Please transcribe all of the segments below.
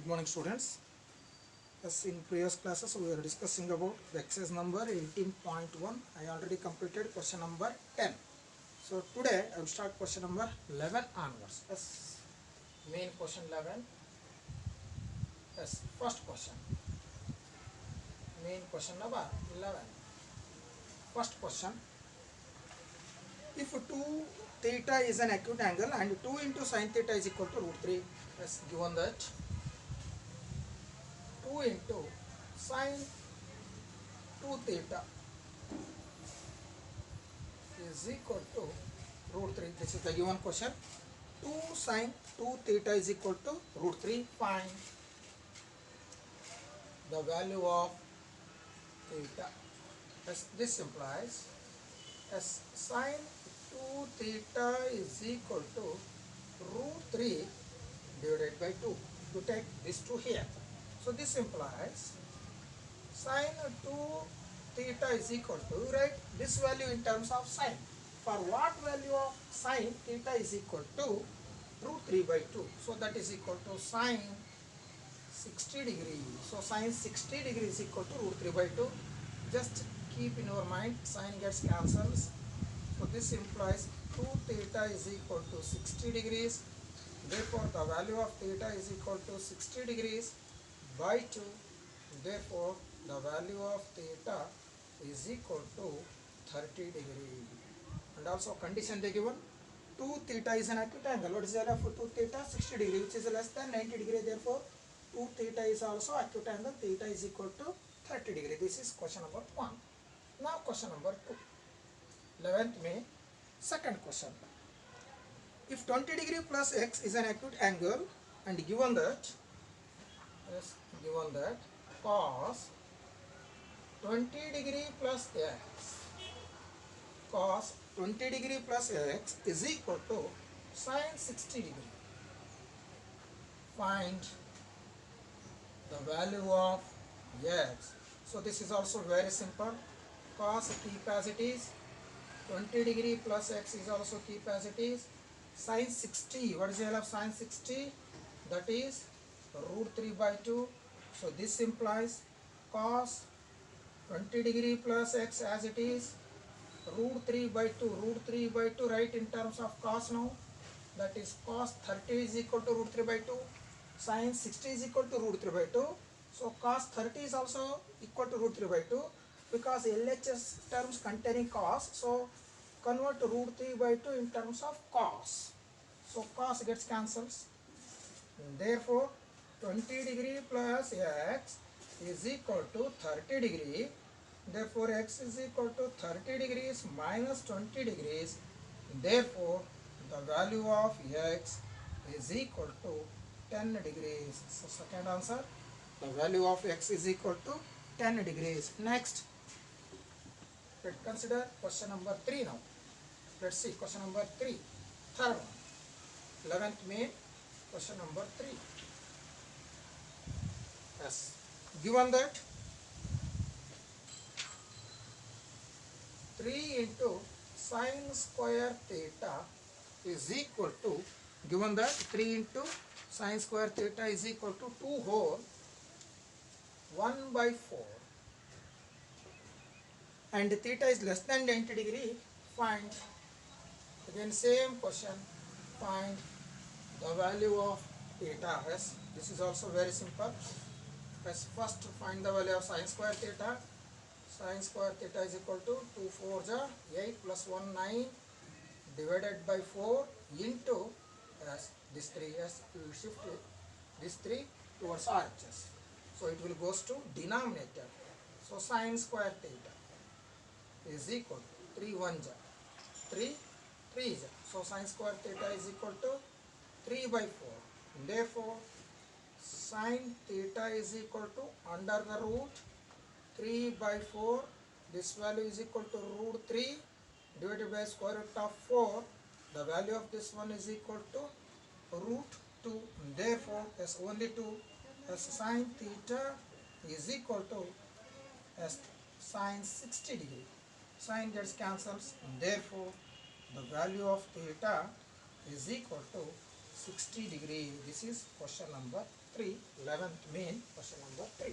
Good morning, students. As in previous classes, we are discussing about the exercise number 18.1. I already completed question number 10. So today I will start question number 11 onwards. Yes, main question 11. Yes, first question. Main question number 11. First question. If 2 theta is an acute angle and 2 into sin theta is equal to root 3. Yes, given that 2 into sin 2 theta is equal to root 3. This is the given question. 2 sin 2 theta is equal to root 3. Find the value of theta. As this implies, as sin 2 theta is equal to root 3 divided by 2. You take this 2 here. So this implies sin 2 theta is equal to, write this value in terms of sin. For what value of sin theta is equal to root 3 by 2. So that is equal to sin 60 degree. So sin 60 degree is equal to root 3 by 2. Just keep in your mind, sin gets cancelled. So this implies 2 theta is equal to 60 degrees. Therefore the value of theta is equal to 60 degrees by 2. Therefore the value of theta is equal to 30 degree. And also condition they given, 2 theta is an acute angle. What is the value of 2 theta? 60 degree, which is less than 90 degree. Therefore 2 theta is also acute angle. Theta is equal to 30 degree. This is question number 1. Now question number 2. 11th May, second question. If 20 degree plus x is an acute angle and given that, yes, given that cos 20 degree plus x, cos 20 degree plus x is equal to sin 60 degree. Find the value of x. So this is also very simple. Cos keep as it is. 20 degree plus x is also keep as it is. Sin 60, what is the value of sin 60? That is root 3 by 2. So this implies cos 20 degree plus x as it is, root 3 by 2. Root 3 by 2 write in terms of cos now. That is cos 30 is equal to root 3 by 2. Sin 60 is equal to root 3 by 2. So cos 30 is also equal to root 3 by 2 because LHS terms containing cos. So convert root 3 by 2 in terms of cos. So cos gets cancelled. Therefore 20 degree plus x is equal to 30 degree. Therefore x is equal to 30 degrees minus 20 degrees. Therefore the value of x is equal to 10 degrees. So second answer, the value of x is equal to 10 degrees. Next, let's consider question number 3 now. Let's see question number 3. Third one. 11th May, question number 3. Yes. Given that 3 into sin square theta is equal to, given that 3 into sin square theta is equal to 2 whole 1 by 4 and theta is less than 90 degree, find, again same question, find the value of theta. Yes, this is also very simple. Yes, first find the value of sin square theta. Sin square theta is equal to 2 4 8 plus 1 9 divided by 4 into, yes, this 3, yes, we will shift this 3 towards RHS. So it will goes to denominator. So sin square theta is equal to 3 1 3 3. So sin square theta is equal to 3 by 4. Therefore sin theta is equal to under the root 3 by 4. This value is equal to root 3 divided by square root of 4. The value of this one is equal to root 2. Therefore, as only 2, as sin theta is equal to as sin 60 degree. Sin gets cancelled. Therefore, the value of theta is equal to 60 degree. This is question number 3, 11th mean question number 3.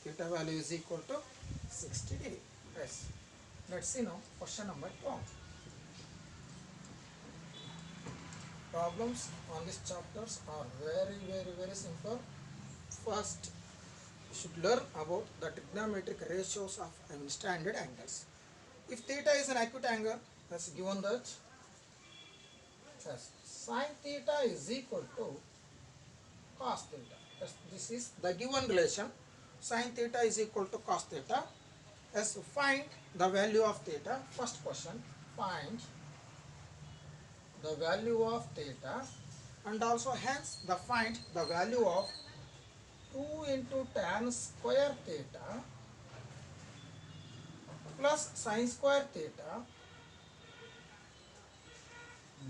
Theta value is equal to 60 degree. Yes. Let's see now question number 12. Problems on these chapters are very simple. First, you should learn about the trigonometric ratios of standard angles. If theta is an acute angle, as given that as sin theta is equal to cos theta. As this is the given relation. Sin theta is equal to cos theta. As find the value of theta. First question, find the value of theta, and also hence find the value of 2 into tan square theta plus sin square theta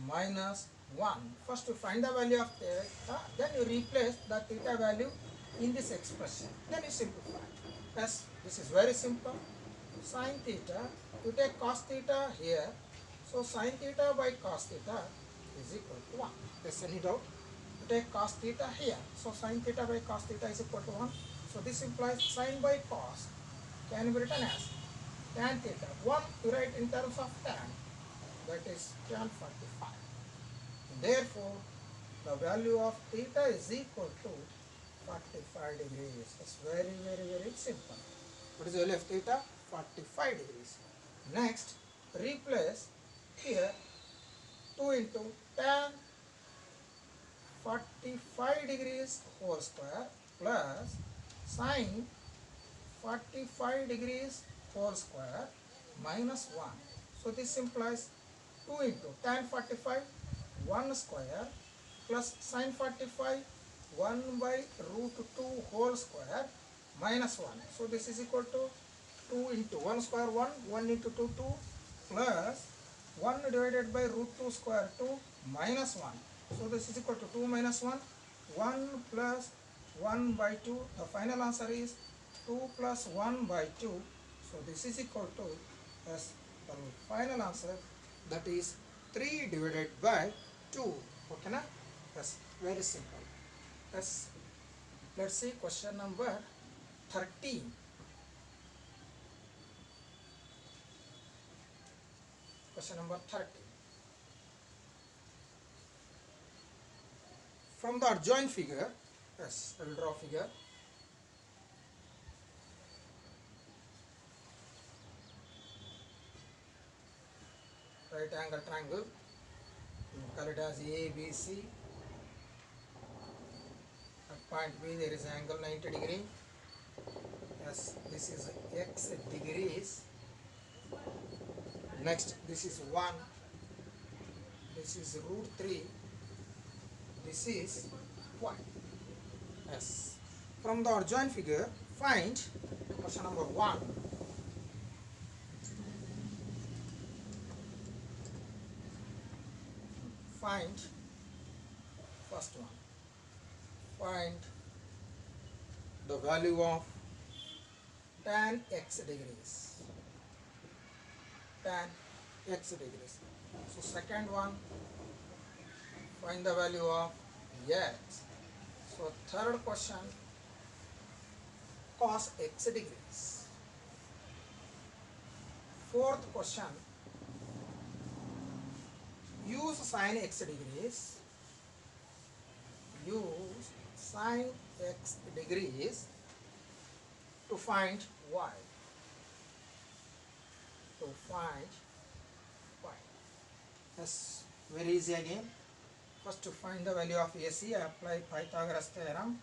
minus 1. First you find the value of theta, then you replace the theta value in this expression. Then you simplify. Yes, this is very simple. Sin theta, you take cos theta here. So sin theta by cos theta is equal to 1. Yes, any doubt? You take cos theta here. So sin theta by cos theta is equal to 1. So this implies sin by cos can be written as tan theta. 1 you write in terms of tan. That is tan 45. Therefore, the value of theta is equal to 45 degrees. It's very simple. What is the value of theta? 45 degrees. Next, replace here 2 into tan 45 degrees whole square plus sin 45 degrees whole square minus 1. So this implies 2 into tan 45 1 square plus sin 45 1 by root 2 whole square minus 1. So this is equal to 2 into 1 square 1, 1 into 2 2 plus 1 divided by root 2 square 2 minus 1. So this is equal to 2 minus 1, 1 plus 1 by 2. The final answer is 2 plus 1 by 2. So this is equal to as the final answer, that is 3 divided by 2. Okay na? That's very simple. Let's see question number 13. Question number 13. From the adjoint figure, yes, I will draw figure. Right angle triangle. Call it as ABC. At point B there is angle 90 degree. Yes, this is x degrees. Next, this is 1. This is root 3. This is 1. Yes. From the adjoint figure, find question number 1. Find first one. Find the value of tan x degrees. Tan x degrees. So second one, find the value of x. So third question, cos x degrees. Fourth question, use sin x degrees. Use sin x degrees to find y. To find y. Yes, very easy again. First, to find the value of AC, apply Pythagoras theorem.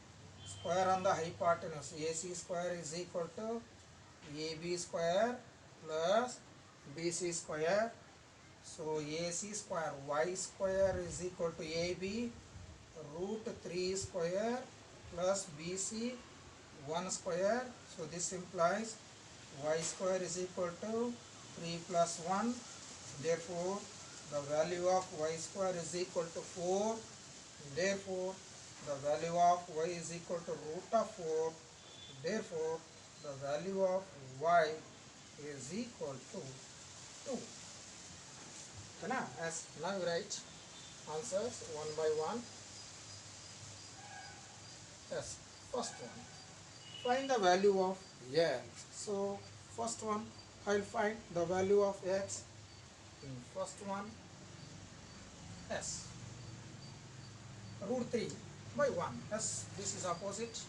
Square on the hypotenuse. AC square is equal to AB square plus BC square. So AC square y square is equal to AB root 3 square plus BC 1 square. So this implies y square is equal to 3 plus 1. Therefore, the value of y square is equal to 4. Therefore, the value of y is equal to root of 4. Therefore, the value of y is equal to 2. Okay, as now you write answers one by one. Yes, first one. Find the value of x. So first one, I'll find the value of x in first one. S root 3 by 1. S, this is opposite.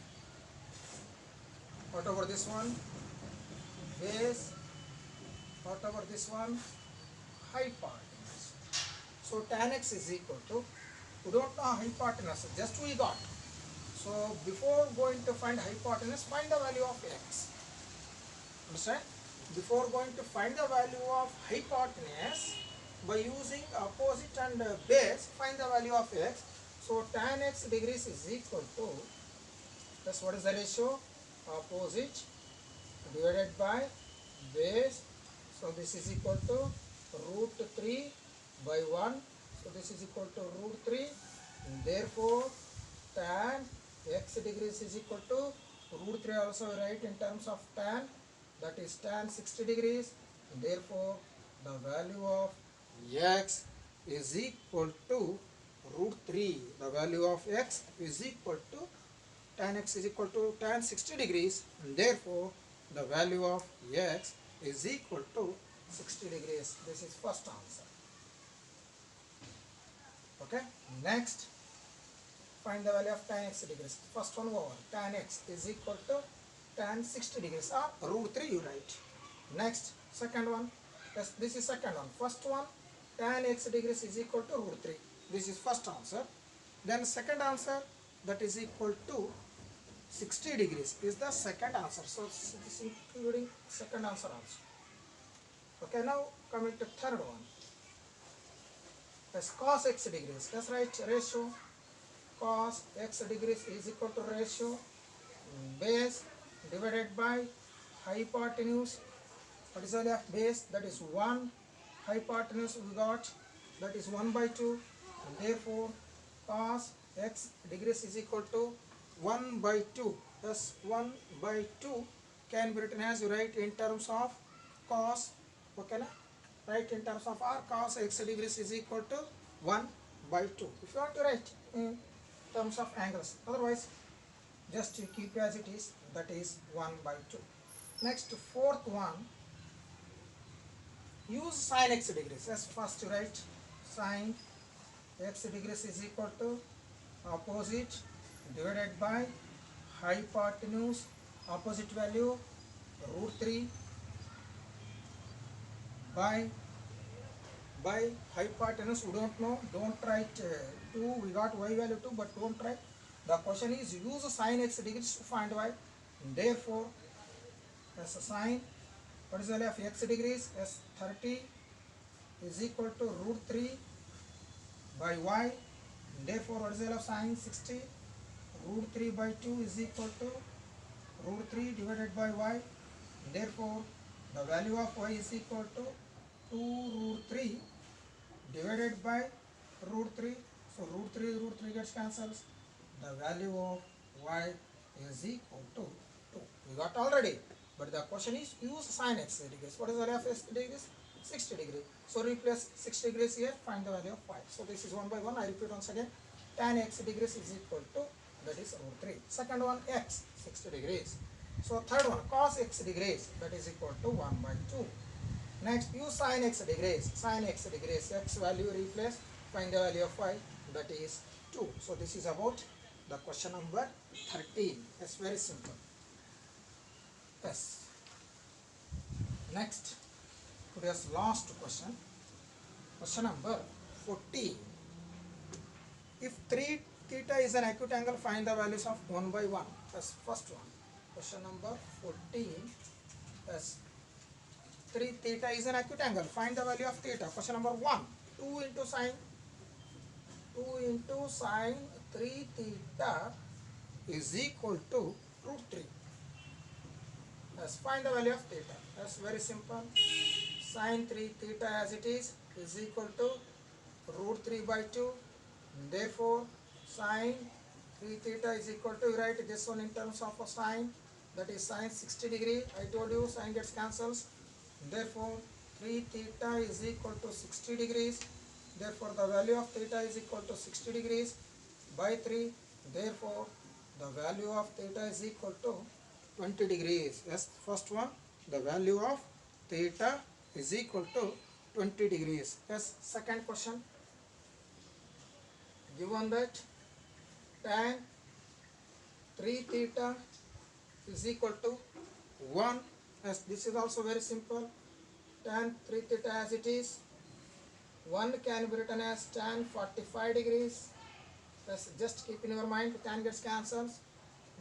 What over this one? Base. What over this one? Hypotenuse. So tan x is equal to, we don't know hypotenuse, just we got. So before going to find hypotenuse, find the value of x. Understand? Before going to find the value of hypotenuse, by using opposite and base, find the value of x. So tan x degrees is equal to, that's what is the ratio? Opposite divided by base. So this is equal to root 3 by 1. So this is equal to root 3. And therefore tan x degrees is equal to root 3 also write in terms of tan, that is tan 60 degrees. And therefore the value of x is equal to root 3. The value of x is equal to tan x is equal to tan 60 degrees, and therefore the value of x is equal to 60 degrees. This is first answer. Okay, next find the value of tan x degrees. First one over, tan x is equal to tan 60 degrees or root 3 you write. Next second one, yes, this is second one. First one, tan x degrees is equal to root 3. This is first answer. Then second answer, that is equal to 60 degrees is the second answer. So this is including second answer also. Okay, now coming to third one. As cos x degrees, that's right, ratio cos x degrees is equal to ratio base divided by hypotenuse. What is the value of base? That is 1. Hypotenuse we got, that is 1 by 2. And therefore cos x degrees is equal to 1 by 2. Thus 1 by 2 can be written as, you write in terms of cos, okay, write in terms of r, cos x degrees is equal to 1 by 2. If you want to write in terms of angles, otherwise just you keep as it is, that is 1 by 2. Next fourth one, use sin x degrees. As first you write sin x degrees is equal to opposite divided by hypotenuse, opposite value root 3 by hypotenuse. We don't know, don't write 2, we got y value 2, but don't write. The question is use sin x degrees to find y. Therefore as a sine, what is the value of x degrees? As 30 is equal to root 3 by y. Therefore what is the value of sine 60? Root 3 by 2 is equal to root 3 divided by y. Therefore the value of y is equal to 2 root 3 divided by root 3. So root 3 gets cancels. The value of y is equal to 2. We got already. But the question is use sin x degrees. What is the value of x degrees? 60 degree. So replace 60 degrees here, find the value of y. So this is 1 by 1. I repeat once again. Tan x degrees is equal to, that is root 3. Second one, x 60 degrees. So third one, cos x degrees, that is equal to 1 by 2. Next, use sin x degrees. Sin x degrees, x value replace, find the value of y, that is 2. So this is about the question number 13. It's very simple. Yes. Next, today's last question. Question number 14. If 3 theta is an acute angle, find the values of 1 by 1. That's first one. Question number 14. Yes. 3 theta is an acute angle. Find the value of theta. Question number 1. 2 into sine 3 theta is equal to root 3. Let's find the value of theta. That's very simple. Sine 3 theta as it is equal to root 3 by 2. Therefore, sine 3 theta is equal to, write this one in terms of a sine, that is sine 60 degree. I told you sine gets cancels. Therefore, 3 theta is equal to 60 degrees. Therefore, the value of theta is equal to 60 degrees by 3. Therefore, the value of theta is equal to 20 degrees. Yes, first one, the value of theta is equal to 20 degrees. Yes, second question, given that tan 3 theta is equal to 1. Yes, this is also very simple. Tan 3 theta as it is, 1 can be written as tan 45 degrees. Yes, just keep in your mind, tan gets cancelled.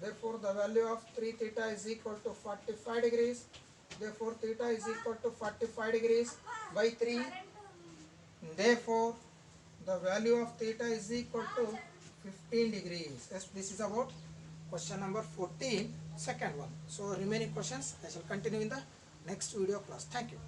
Therefore, the value of 3 theta is equal to 45 degrees. Therefore, theta is equal to 45 degrees by 3. Therefore, the value of theta is equal to 15 degrees. Yes, this is about question number 14, second one. So, remaining questions I shall continue in the next video class. Thank you.